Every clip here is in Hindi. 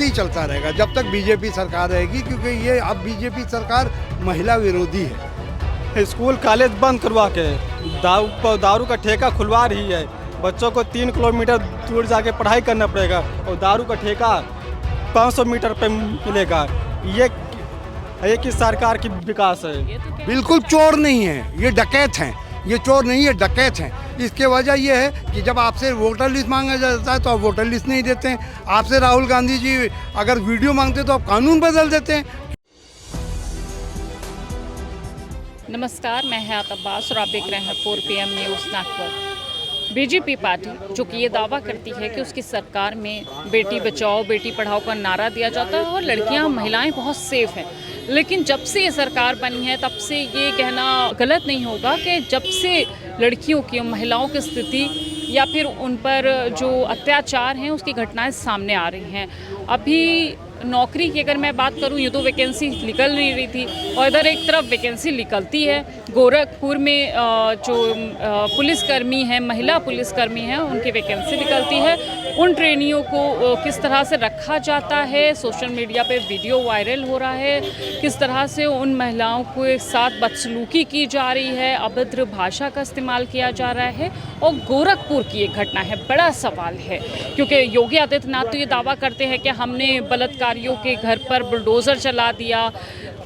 ही चलता रहेगा जब तक बीजेपी सरकार रहेगी, क्योंकि ये अब बीजेपी सरकार महिला विरोधी है। स्कूल कॉलेज बंद करवा के दारू का ठेका खुलवा रही है। बच्चों को 3 किलोमीटर दूर जाके पढ़ाई करना पड़ेगा और दारू का ठेका 500 मीटर पे मिलेगा। ये किस सरकार की विकास है? बिल्कुल चोर नहीं है, ये डकैत हैं। ये चोर नहीं है, डकैत हैं। इसके वजह ये है कि जब आपसे वोटर लिस्ट मांगा जाता है तो आप वोटर लिस्ट नहीं देते हैं। आपसे राहुल गांधी जी अगर वीडियो मांगते तो आप कानून बदल देते हैं। नमस्कार, मैं हयात अब्बास और आप देख रहे हैं 4 PM news network. BJP party जो कि ये दावा करती है कि उसकी सरकार में बेटी बचाओ बेटी पढ़ाओ का नारा दिया जाता है और लड़कियां महिलाएं बहुत सेफ हैं, लेकिन जब से ये सरकार बनी है तब से ये कहना गलत नहीं होगा कि जब से लड़कियों की महिलाओं की स्थिति या फिर उन पर जो अत्याचार हैं उसकी घटनाएं सामने आ रही हैं। अभी नौकरी की अगर मैं बात करूं, ये तो वैकेंसी निकल नहीं रही थी और इधर एक तरफ वैकेंसी निकलती है। गोरखपुर में जो पुलिसकर्मी हैं, महिला पुलिसकर्मी हैं, उनकी वैकेंसी निकलती है। उन ट्रेनियों को किस तरह से रखा जाता है, सोशल मीडिया पे वीडियो वायरल हो रहा है, किस तरह से उन महिलाओं के साथ बदसलूकी की जा रही है, अभद्र भाषा का इस्तेमाल किया जा रहा है। और गोरखपुर की एक घटना है, बड़ा सवाल है, क्योंकि योगी आदित्यनाथ तो ये दावा करते हैं कि हमने बलात्कारियों के घर पर बुलडोज़र चला दिया,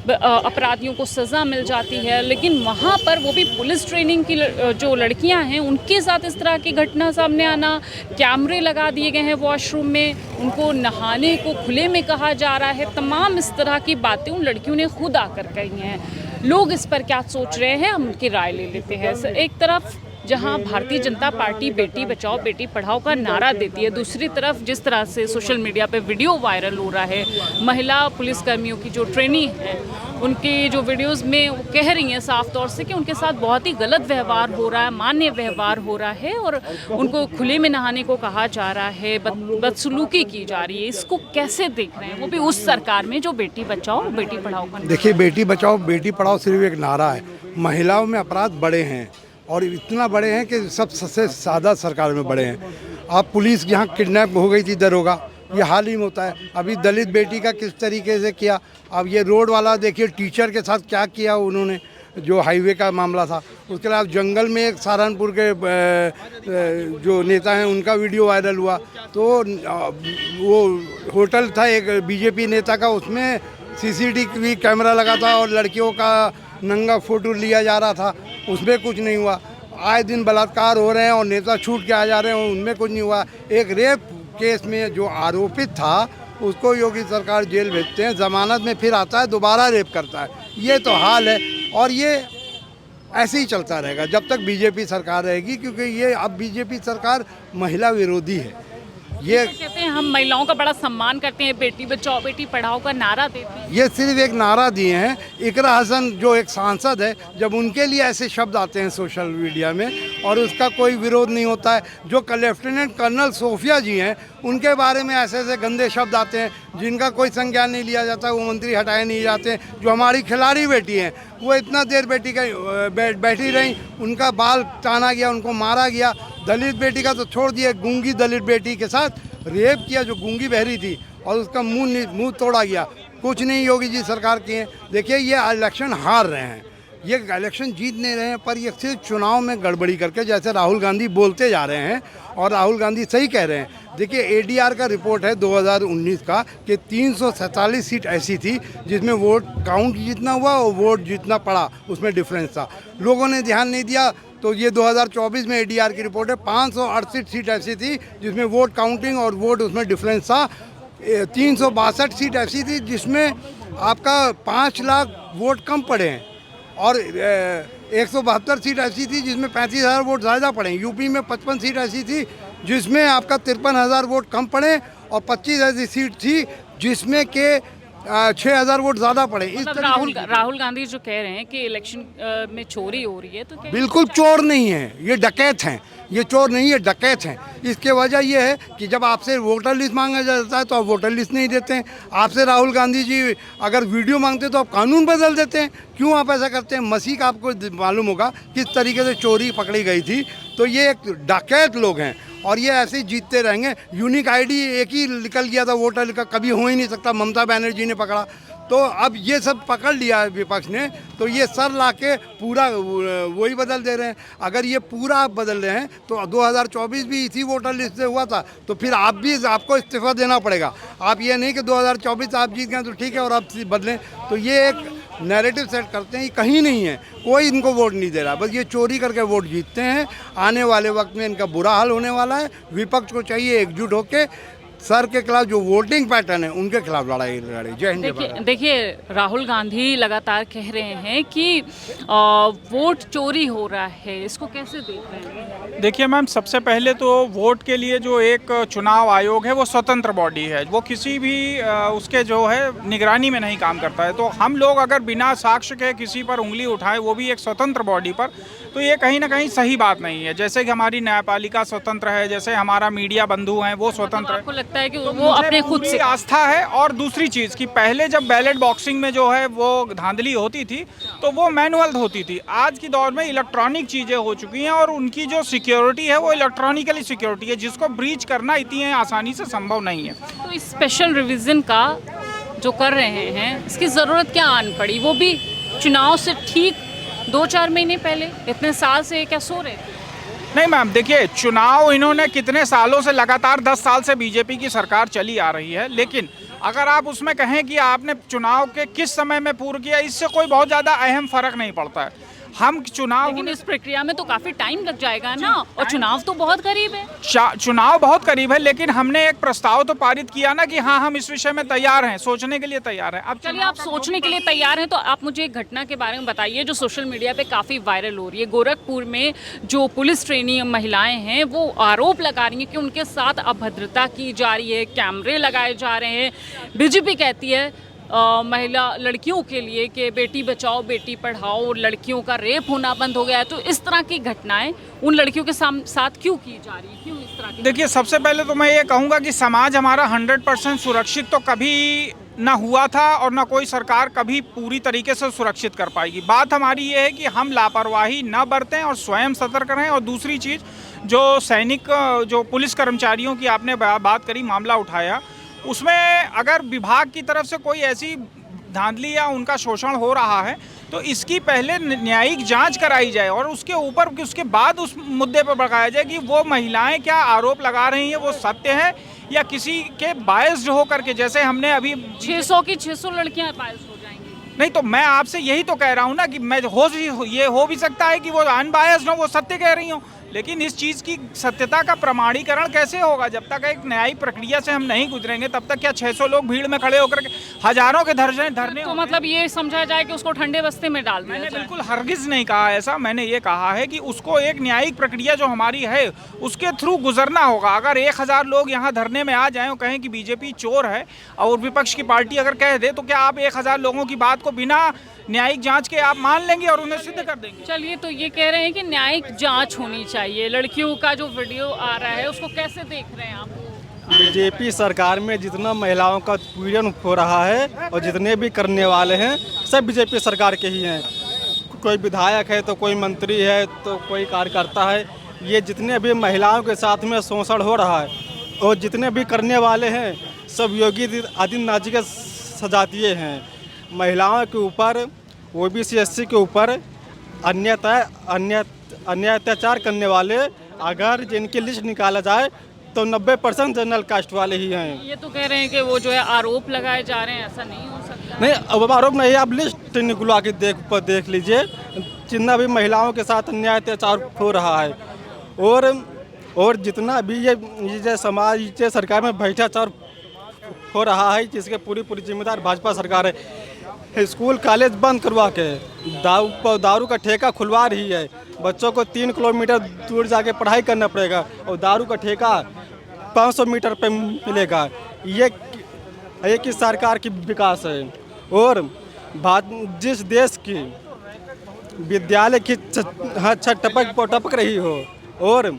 अपराधियों को सज़ा मिल जाती है, लेकिन वहाँ पर वो भी पुलिस ट्रेनिंग की जो लड़कियाँ हैं उनके साथ इस तरह की घटना सामने आना। कैमरे लगा दिए गए हैं वॉशरूम में, उनको नहाने को खुले में कहा जा रहा है। तमाम इस तरह की बातें उन लड़कियों ने खुद आकर कही हैं। लोग इस पर क्या सोच रहे हैं, हम उनकी राय ले लेते हैं। एक तरफ जहां भारतीय जनता पार्टी बेटी बचाओ बेटी पढ़ाओ का नारा देती है, दूसरी तरफ जिस तरह से सोशल मीडिया पे वीडियो वायरल हो रहा है, महिला पुलिसकर्मियों की जो ट्रेनिंग है उनकी जो वीडियोस में वो कह रही हैं साफ तौर से कि उनके साथ बहुत ही गलत व्यवहार हो रहा है, मान्य व्यवहार हो रहा है और उनको खुले में नहाने को कहा जा रहा है, बदसलूकी की जा रही है। इसको कैसे देख रहे हैं, वो भी उस सरकार में जो बेटी बचाओ बेटी पढ़ाओ का? देखिए, बेटी बचाओ बेटी पढ़ाओ सिर्फ एक नारा है। महिलाओं में अपराध बड़े हैं और इतना बड़े हैं कि सबसे ज़्यादा सरकार में बड़े हैं। आप पुलिस यहाँ किडनैप हो गई थी दरोगा, ये हाल ही में होता है। अभी दलित बेटी का किस तरीके से किया। अब ये रोड वाला देखिए टीचर के साथ क्या किया उन्होंने, जो हाईवे का मामला था। उसके अलावा जंगल में एक सहारनपुर के जो नेता हैं उनका वीडियो वायरल हुआ। तो वो होटल था एक बीजेपी नेता का, उसमें CCTV कैमरा लगा था और लड़कियों का नंगा फोटो लिया जा रहा था, उसमें कुछ नहीं हुआ। आए दिन बलात्कार हो रहे हैं और नेता छूट के आ जा रहे हैं, उनमें कुछ नहीं हुआ। एक रेप केस में जो आरोपित था उसको योगी सरकार जेल भेजते हैं, जमानत में फिर आता है, दोबारा रेप करता है। ये तो हाल है और ये ऐसे ही चलता रहेगा जब तक बीजेपी सरकार रहेगी, क्योंकि ये अब बीजेपी सरकार महिला विरोधी है। ये कहते हैं हम महिलाओं का बड़ा सम्मान करते हैं, बेटी बचाओ बेटी पढ़ाओ का नारा देते हैं। ये सिर्फ एक नारा दिए हैं। इकरा हसन जो एक सांसद है, जब उनके लिए ऐसे शब्द आते हैं सोशल मीडिया में और उसका कोई विरोध नहीं होता है। जो लेफ्टिनेंट कर्नल सोफिया जी हैं, उनके बारे में ऐसे ऐसे गंदे शब्द आते हैं जिनका कोई संज्ञान नहीं लिया जाता, वो मंत्री हटाए नहीं जाते। जो हमारी खिलाड़ी बेटी हैं, वो इतना देर बेटी का बैठी रहीं, उनका बाल टाना गया, उनको मारा गया। दलित बेटी का तो छोड़ दिए, गूंगी दलित बेटी के साथ रेप किया जो गूंगी बहरी थी और उसका मुंह तोड़ा गया। कुछ नहीं योगी जी सरकार की है। देखिए, ये इलेक्शन हार रहे हैं, ये इलेक्शन जीत नहीं रहे हैं, पर ये सिर्फ चुनाव में गड़बड़ी करके, जैसे राहुल गांधी बोलते जा रहे हैं और राहुल गांधी सही कह रहे हैं। देखिए, ADR का रिपोर्ट है 2019 का कि 347 सीट ऐसी थी जिसमें वोट काउंट जितना हुआ और वोट जितना पड़ा उसमें डिफरेंस था। लोगों ने ध्यान नहीं दिया। तो ये 2024 में ADR की रिपोर्ट है, 568 सीट ऐसी थी जिसमें वोट काउंटिंग और वोट उसमें डिफरेंस था। 362 सीट ऐसी थी जिसमें आपका 5 लाख वोट कम पड़े हैं और 172 सीट ऐसी थी जिसमें 35,000 वोट ज़्यादा पड़े। यूपी में 55 सीट ऐसी थी जिसमें आपका 53,000 वोट कम पड़े और 25 ऐसी सीट थी जिसमें के 6,000 वोट ज़्यादा पड़े। इस राहुल गांधी जो कह रहे हैं कि इलेक्शन में चोरी हो रही है, तो बिल्कुल चोर नहीं है, ये डकैत हैं। ये चोर नहीं है, डकैत हैं। इसके वजह ये है कि जब आपसे वोटर लिस्ट मांगा जाता है तो आप वोटर लिस्ट नहीं देते हैं। आपसे राहुल गांधी जी अगर वीडियो मांगते तो आप कानून बदल देते हैं। क्यों आप ऐसा करते हैं? मसीह का आपको मालूम होगा किस तरीके से चोरी पकड़ी गई थी। तो ये एक डकैत लोग हैं और ये ऐसे ही जीतते रहेंगे। यूनिक आईडी एक ही निकल गया था वोटर का, कभी हो ही नहीं सकता, ममता बनर्जी ने पकड़ा। तो अब ये सब पकड़ लिया है विपक्ष ने, तो ये सर ला के पूरा वही बदल दे रहे हैं। अगर ये पूरा आप बदल रहे हैं तो 2024 भी इसी वोटर लिस्ट से हुआ था, तो फिर आपको इस्तीफा देना पड़ेगा। आप ये नहीं कि 2024 आप जीत गए तो ठीक है और आप बदलें। तो ये एक नैरेटिव सेट करते हैं, कहीं नहीं है, कोई इनको वोट नहीं दे रहा, बस ये चोरी करके वोट जीतते हैं। आने वाले वक्त में इनका बुरा हाल होने वाला है। विपक्ष को चाहिए एकजुट होकर सर के खिलाफ जो वोटिंग पैटर्न है उनके खिलाफ लड़ाई लड़े। जय हिंद। देखिए राहुल गांधी लगातार कह रहे हैं कि वोट चोरी हो रहा है, इसको कैसे देख रहे हैं? देखिए मैम, सबसे पहले तो वोट के लिए जो एक चुनाव आयोग है वो स्वतंत्र बॉडी है, वो किसी भी उसके जो है निगरानी में नहीं काम करता है। तो हम लोग अगर बिना साक्ष्य के किसी पर उंगली उठाएं, वो भी एक स्वतंत्र बॉडी पर, तो ये कहीं ना कहीं सही बात नहीं है। जैसे कि हमारी न्यायपालिका स्वतंत्र है, जैसे हमारा मीडिया बंधु हैं वो स्वतंत्र आपको लगता है कि तो वो अपने खुद से आस्था है। और दूसरी चीज़ कि पहले जब बैलेट बॉक्सिंग में जो है वो धांधली होती थी तो वो मैनुअल होती थी। आज की दौर में इलेक्ट्रॉनिक चीज़ें हो चुकी हैं और उनकी जो सिक्योरिटी है वो इलेक्ट्रॉनिकली सिक्योरिटी है, जिसको ब्रीच करना इतनी आसानी से संभव नहीं है। तो इस स्पेशल रिवीजन का जो कर रहे हैं, इसकी ज़रूरत क्या आन पड़ी? वो भी चुनाव से ठीक 2-4 महीने पहले, इतने साल से क्या सो रहे थे? नहीं मैम, देखिए चुनाव इन्होंने कितने सालों से, लगातार 10 साल से बीजेपी की सरकार चली आ रही है, लेकिन अगर आप उसमें कहें कि आपने चुनाव के किस समय में पूर्ण किया, इससे कोई बहुत ज़्यादा अहम फर्क नहीं पड़ता है। हम चुनाव, लेकिन इस प्रक्रिया में तो काफी टाइम लग जाएगा ना, और चुनाव तो बहुत करीब है। चुनाव बहुत करीब है, लेकिन हमने एक प्रस्ताव तो पारित किया ना कि हाँ हम इस विषय में तैयार हैं, सोचने के लिए तैयार हैं। अब चलिए, आप सोचने के लिए तैयार हैं तो आप मुझे एक घटना के बारे में बताइए जो सोशल मीडिया पे काफ़ी वायरल हो रही है। गोरखपुर में जो पुलिस ट्रेनी महिलाएं हैं वो आरोप लगा रही हैं कि उनके साथ अभद्रता की जा रही है, कैमरे लगाए जा रहे हैं। बीजेपी कहती है महिला लड़कियों के लिए कि बेटी बचाओ बेटी पढ़ाओ, और लड़कियों का रेप होना बंद हो गया है। तो इस तरह की घटनाएं उन लड़कियों के साथ क्यों की जा रही है, क्यों इस तरह की? देखिए, सबसे पहले तो मैं ये कहूँगा कि समाज हमारा 100% सुरक्षित तो कभी ना हुआ था और ना कोई सरकार कभी पूरी तरीके से सुरक्षित कर पाएगी। बात हमारी ये है कि हम लापरवाही न बरतें और स्वयं सतर्क रहें। और दूसरी चीज़, जो सैनिक, जो पुलिस कर्मचारियों की आपने बात करी, मामला उठाया, उसमें अगर विभाग की तरफ से कोई ऐसी धांधली या उनका शोषण हो रहा है तो इसकी पहले न्यायिक जांच कराई जाए और उसके बाद उस मुद्दे पर भड़काया जाए कि वो महिलाएं क्या आरोप लगा रही हैं वो सत्य है या किसी के बायस्ड होकर के, जैसे हमने अभी 600 की 600 लड़कियां बायस्ड हो जाएंगी। नहीं, तो मैं आपसे यही तो कह रहा हूँ ना कि ये हो भी सकता है कि वो अनबायस्ड हो, वो सत्य कह रही हो, लेकिन इस चीज़ की सत्यता का प्रमाणीकरण कैसे होगा? जब तक एक न्यायिक प्रक्रिया से हम नहीं गुजरेंगे तब तक क्या 600 लोग भीड़ में खड़े होकर हजारों के धरने तो मतलब ये समझा जाए कि उसको ठंडे बस्ते में डाल दिया मैंने जाए? बिल्कुल हरगिज नहीं कहा ऐसा। मैंने ये कहा है कि उसको एक न्यायिक प्रक्रिया जो हमारी है उसके थ्रू गुजरना होगा। अगर 1000 लोग यहाँ धरने में आ जाएं और कहें कि बीजेपी चोर है और विपक्ष की पार्टी अगर कह दे, तो क्या आप 1000 लोगों की बात को बिना न्यायिक जांच के आप मान लेंगे और उन्हें सिद्ध कर देंगे? चलिए, तो ये कह रहे हैं कि न्यायिक जांच होनी चाहिए। लड़कियों का जो वीडियो आ रहा है उसको कैसे देख रहे हैं आप? बीजेपी सरकार में जितना महिलाओं का पीड़न हो रहा है और जितने भी करने वाले हैं सब बीजेपी सरकार के ही हैं। कोई विधायक है तो कोई मंत्री है तो कोई कार्यकर्ता है। ये जितने भी महिलाओं के साथ में शोषण हो रहा है और जितने भी करने वाले हैं सब योगी आदित्यनाथ जी के सजातीय हैं। महिलाओं के ऊपर, OBC SC के ऊपर अन्य अत्याचार करने वाले अगर जिनकी लिस्ट निकाला जाए तो 90% जनरल कास्ट वाले ही हैं। ये तो कह रहे हैं कि वो जो है आरोप लगाए जा रहे हैं, ऐसा नहीं हो सकता। नहीं, अब आरोप नहीं, आप लिस्ट निकलवा के देख लीजिए जितना भी महिलाओं के साथ अन्याय अत्याचार हो रहा है और जितना भी ये समाज, ये सरकार में भ्रष्टाचार हो रहा है, जिसके पूरी जिम्मेदार भाजपा सरकार है। स्कूल कॉलेज बंद करवा के दारू का ठेका खुलवा रही है। बच्चों को 3 किलोमीटर दूर जाके पढ़ाई करना पड़ेगा और दारू का ठेका 500 मीटर पे मिलेगा। ये किस सरकार की विकास है? और जिस देश की विद्यालय की छत टपक रही हो और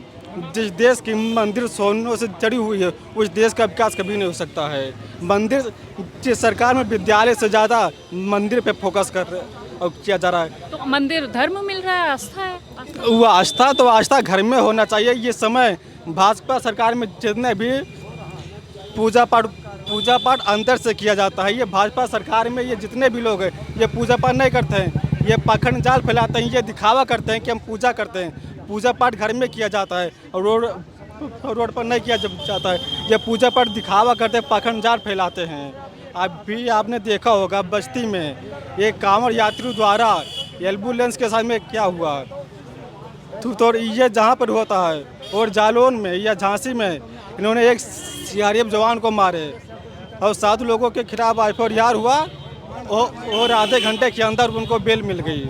जिस देश की मंदिर सोनों से जड़ी हुई है उस देश का विकास कभी नहीं हो सकता है। मंदिर, जिस सरकार में विद्यालय से ज़्यादा मंदिर पे फोकस किया जा रहा है। तो मंदिर धर्म मिल रहा है, आस्था है? वो आस्था घर में होना चाहिए। ये समय भाजपा सरकार में जितने भी पूजा पाठ अंदर से किया जाता है, ये भाजपा सरकार में ये जितने भी लोग हैं ये पूजा पाठ नहीं करते हैं, ये पाखंड जाल फैलाते हैं, ये दिखावा करते हैं कि हम पूजा करते हैं। पूजा पाठ घर में किया जाता है और रोड पर नहीं किया जाता है। ये पूजा पाठ दिखावा करते हैं, पाखंड जाल फैलाते हैं। अभी आपने देखा होगा बस्ती में एक कांवड़ यात्री द्वारा एम्बुलेंस के साथ में क्या हुआ, तो ये जहाँ पर होता है और जालौन में या झांसी में इन्होंने एक सीआरपीएफ जवान को मारे और 7 लोगों के खिलाफ एफआईआर हुआ और आधे घंटे के अंदर उनको बेल मिल गई।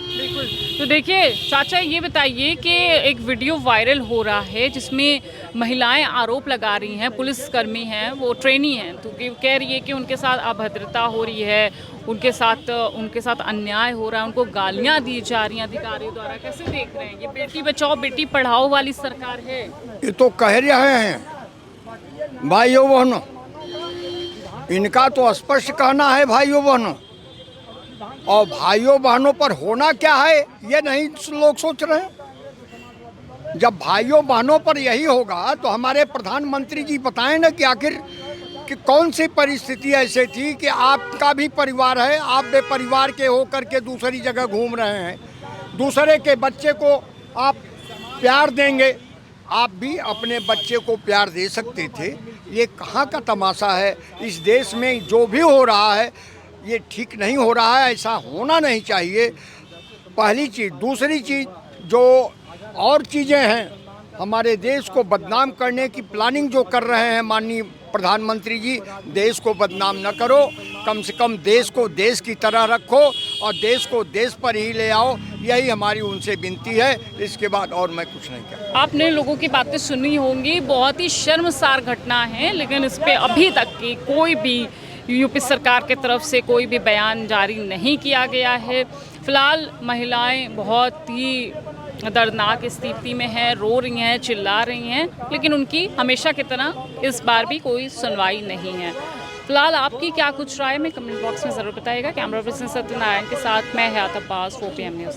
बिल्कुल। तो देखिए चाचा, ये बताइए कि एक वीडियो वायरल हो रहा है जिसमें महिलाएं आरोप लगा रही हैं, पुलिसकर्मी हैं, वो ट्रेनी हैं, तो कह रही है कि उनके साथ अभद्रता हो रही है, उनके साथ अन्याय हो रहा है, उनको गालियां दी जा रही हैं अधिकारियों द्वारा। कैसे देख रहे हैं? ये बेटी बचाओ बेटी पढ़ाओ वाली सरकार है। ये तो कह रहे हैं भाइयों बहनों, इनका तो स्पष्ट कहना है भाइयों बहनों, और भाइयों बहनों पर होना क्या है ये नहीं लोग सोच रहे हैं। जब भाइयों बहनों पर यही होगा तो हमारे प्रधानमंत्री जी बताएं ना कि आखिर कि कौन सी परिस्थिति ऐसी थी कि आपका भी परिवार है, आप बेपरिवार के होकर के दूसरी जगह घूम रहे हैं, दूसरे के बच्चे को आप प्यार देंगे, आप भी अपने बच्चे को प्यार दे सकते थे। ये कहाँ का तमाशा है? इस देश में जो भी हो रहा है ये ठीक नहीं हो रहा है, ऐसा होना नहीं चाहिए। पहली चीज़। दूसरी चीज़, जो और चीज़ें हैं, हमारे देश को बदनाम करने की प्लानिंग जो कर रहे हैं माननीय प्रधानमंत्री जी, देश को बदनाम न करो, कम से कम देश को देश की तरह रखो और देश को देश पर ही ले आओ, यही हमारी उनसे विनती है। इसके बाद और मैं कुछ नहीं कहूँगा। आपने लोगों की बातें सुनी होंगी, बहुत ही शर्मसार घटना है, लेकिन इस पे अभी तक की कोई भी यूपी सरकार के तरफ से कोई भी बयान जारी नहीं किया गया है। फिलहाल महिलाएं बहुत ही दर्दनाक स्थिति में हैं, रो रही हैं, चिल्ला रही हैं, लेकिन उनकी हमेशा की तरह इस बार भी कोई सुनवाई नहीं है। फिलहाल आपकी क्या कुछ राय में कमेंट बॉक्स में ज़रूर बताइएगा। कैमरा पर्सन सत्यनारायण के साथ मैं हयात अब्बास, 4PM न्यूज़।